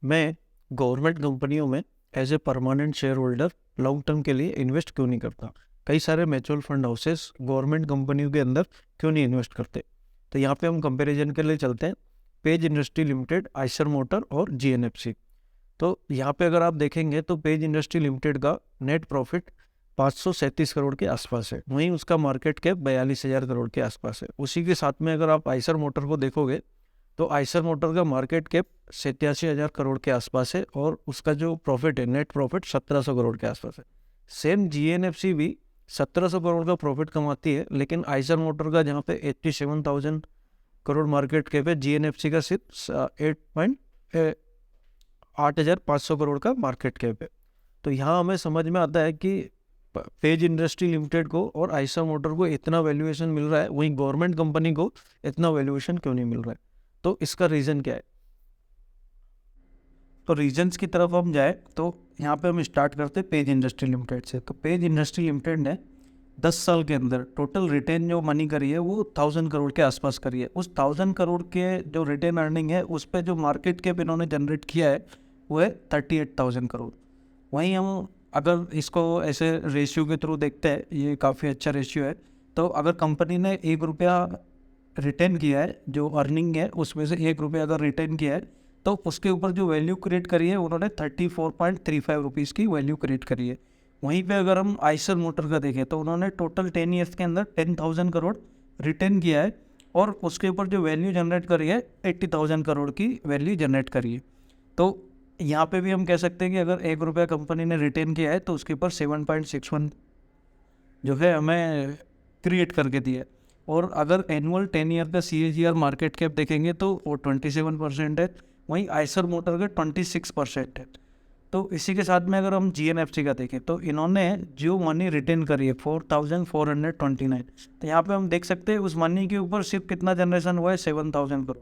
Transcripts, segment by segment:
मैं गवर्नमेंट कंपनियों में as a permanent share holder long term के लिए इन्वेस्ट क्यों नहीं करता। कई सारे म्यूचुअल फंड हाउसेस गवर्नमेंट कंपनियों के अंदर क्यों नहीं इन्वेस्ट करते। तो यहाँ पे हम कंपैरिजन के लिए चलते हैं page industry limited, Eicher motor और जीएनएफसी। तो यहाँ पे अगर आप देखेंगे तो पेज इंडस्ट्री लिमिटेड का नेट प्रॉफिट 537 करोड़ के आसपास है, वहीं उसका मार्केट कैप 42,000 करोड़ के आसपास है। उसी के साथ में अगर आप आइसर मोटर को देखोगे तो आइसर मोटर का मार्केट कैप 87,000 करोड़ के आसपास है और उसका जो प्रॉफिट है, नेट प्रॉफिट 1700 करोड़ के आसपास है। सेम जीएनएफसी भी 1700 करोड़ का प्रॉफिट कमाती है, लेकिन आइसर मोटर का जहाँ पे 87,000 करोड़ मार्केट कैप है, जीएनएफसी का सिर्फ 8,500 करोड़ का मार्केट कैप है। तो यहाँ हमें समझ में आता है कि पेज इंडस्ट्री लिमिटेड को और आइसर मोटर को इतना वैल्यूएशन मिल रहा है, वहीं गवर्नमेंट कंपनी को इतना वैल्यूएशन क्यों नहीं मिल रहा है। तो इसका रीज़न क्या है। तो रीजंस की तरफ हम जाए तो यहाँ पे हम स्टार्ट करते हैं पेज इंडस्ट्री लिमिटेड से। तो पेज इंडस्ट्री लिमिटेड ने 10 साल के अंदर टोटल रिटेन जो मनी करी है वो 1000 करोड़ के आसपास करी है। उस 1000 करोड़ के जो रिटेन अर्निंग है उस पर जो मार्केट कैप इन्होंने जनरेट किया है वो है 38,000 करोड़। वहीं हम अगर इसको ऐसे रेशियो के थ्रू देखते हैं, ये काफ़ी अच्छा रेशियो है। तो अगर कंपनी ने 1 रुपया रिटेन किया है, जो अर्निंग है उसमें से 1 रुपया अगर रिटेन किया है तो उसके ऊपर जो वैल्यू क्रिएट करी है उन्होंने 34.35 रुपीज़ की वैल्यू क्रिएट करी है। वहीं पे अगर हम आइसर मोटर का देखें तो उन्होंने टोटल 10 ईयर्स के अंदर 10,000 करोड़ रिटेन किया है और उसके ऊपर जो वैल्यू जनरेट करी है 80,000 करोड़ की वैल्यू जनरेट करी है। तो यहाँ पे भी हम कह सकते हैं कि अगर 1 रुपया कंपनी ने रिटेन किया है तो उसके ऊपर 7.61 जो है हमें क्रिएट करके दिया है। और अगर एनुअल 10 ईयर का CAGR मार्केट कैप देखेंगे तो वो 27% है, वहीं आइसर मोटर का 26% है। तो इसी के साथ में अगर हम GNFC का देखें तो इन्होंने जो मनी रिटेन करी है 4,429, तो यहाँ पे हम देख सकते हैं उस मनी के ऊपर सिर्फ कितना जनरेशन हुआ है 7,000 करोड़,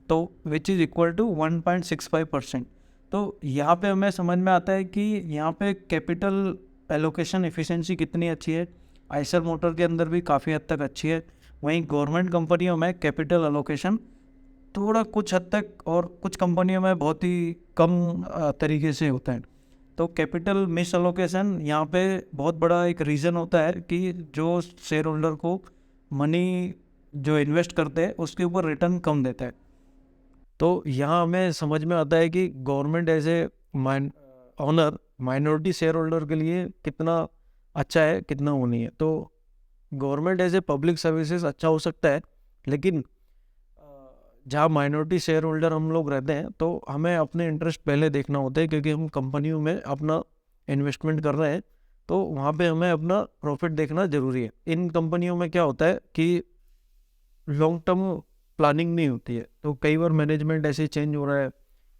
तो विच इज़ इक्वल टू 1.65%। तो यहाँ पे हमें समझ में आता है कि यहाँ पे कैपिटल एलोकेशन एफिशिएंसी कितनी अच्छी है। आइसर मोटर के अंदर भी काफ़ी हद तक अच्छी है, वहीं गवर्नमेंट कंपनियों में कैपिटल एलोकेशन थोड़ा कुछ हद तक और कुछ कंपनियों में बहुत ही कम तरीके से होता है। तो कैपिटल मिस एलोकेशन यहाँ पे बहुत बड़ा एक रीज़न होता है कि जो शेयर होल्डर को मनी जो इन्वेस्ट करते हैं उसके ऊपर रिटर्न कम देता है। तो यहाँ हमें समझ में आता है कि government as a owner minority share holder के लिए कितना अच्छा है, कितना वो नहीं है। तो government as a public services अच्छा हो सकता है, लेकिन जहाँ माइनॉरिटी शेयर होल्डर हम लोग रहते हैं तो हमें अपने इंटरेस्ट पहले देखना होता है, क्योंकि हम कंपनियों में अपना इन्वेस्टमेंट कर रहे हैं तो वहाँ पे हमें अपना प्रॉफिट देखना ज़रूरी है। इन कंपनियों में क्या होता है कि लॉन्ग टर्म प्लानिंग नहीं होती है, तो कई बार मैनेजमेंट ऐसे चेंज हो रहा है,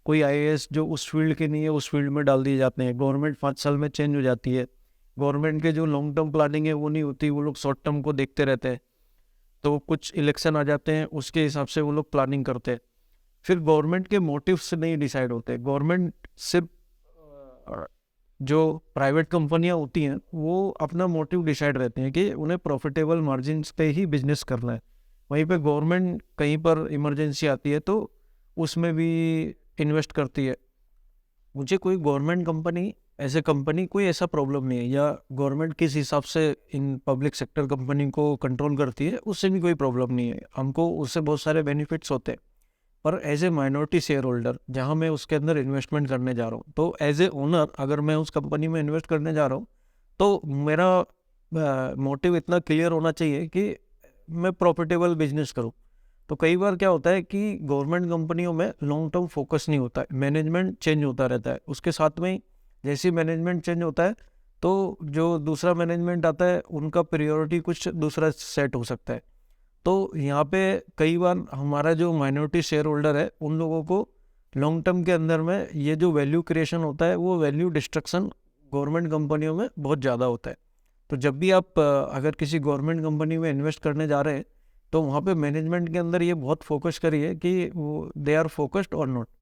कोई IAS जो उस फील्ड के नहीं है उस फील्ड में डाल दिए जाते हैं, गवर्नमेंट 5 साल में चेंज हो जाती है, गवर्नमेंट के जो लॉन्ग टर्म प्लानिंग है वो नहीं होती, वो लोग शॉर्ट टर्म को देखते रहते हैं। तो कुछ इलेक्शन आ जाते हैं उसके हिसाब से वो लोग प्लानिंग करते हैं, फिर गवर्नमेंट के मोटिव्स नहीं डिसाइड होते। गवर्नमेंट सिर्फ जो प्राइवेट कंपनियां होती हैं वो अपना मोटिव डिसाइड रहते हैं कि उन्हें प्रॉफिटेबल मार्जिन्स पे ही बिजनेस करना है। वहीं पे गवर्नमेंट कहीं पर इमरजेंसी आती है तो उसमें भी इन्वेस्ट करती है। मुझे कोई गवर्नमेंट कंपनी ऐसे कंपनी कोई ऐसा प्रॉब्लम नहीं है, या गवर्नमेंट किस हिसाब से इन पब्लिक सेक्टर कंपनी को कंट्रोल करती है उससे भी कोई प्रॉब्लम नहीं है, हमको उससे बहुत सारे बेनिफिट्स होते हैं। पर as a minority share holder जहाँ मैं उसके अंदर इन्वेस्टमेंट करने जा रहा हूँ, तो एज ए ओनर अगर मैं उस कंपनी में इन्वेस्ट करने जा रहा हूँ तो मेरा मोटिव इतना क्लियर होना चाहिए कि मैं प्रॉफिटेबल बिजनेस करूँ। तो कई बार क्या होता है कि गवर्नमेंट कंपनियों में लॉन्ग टर्म फोकस नहीं होता है, मैनेजमेंट चेंज होता रहता है, उसके साथ में जैसे मैनेजमेंट चेंज होता है तो जो दूसरा मैनेजमेंट आता है उनका प्रायोरिटी कुछ दूसरा सेट हो सकता है। तो यहाँ पे कई बार हमारा जो माइनॉरिटी शेयर होल्डर है उन लोगों को लॉन्ग टर्म के अंदर में ये जो वैल्यू क्रिएशन होता है वो वैल्यू डिस्ट्रक्शन गवर्नमेंट कंपनियों में बहुत ज़्यादा होता है। तो जब भी आप अगर किसी गवर्नमेंट कंपनी में इन्वेस्ट करने जा रहे हैं तो वहाँ पे मैनेजमेंट के अंदर ये बहुत फोकस करिए कि वो दे आर फोकस्ड और नॉट।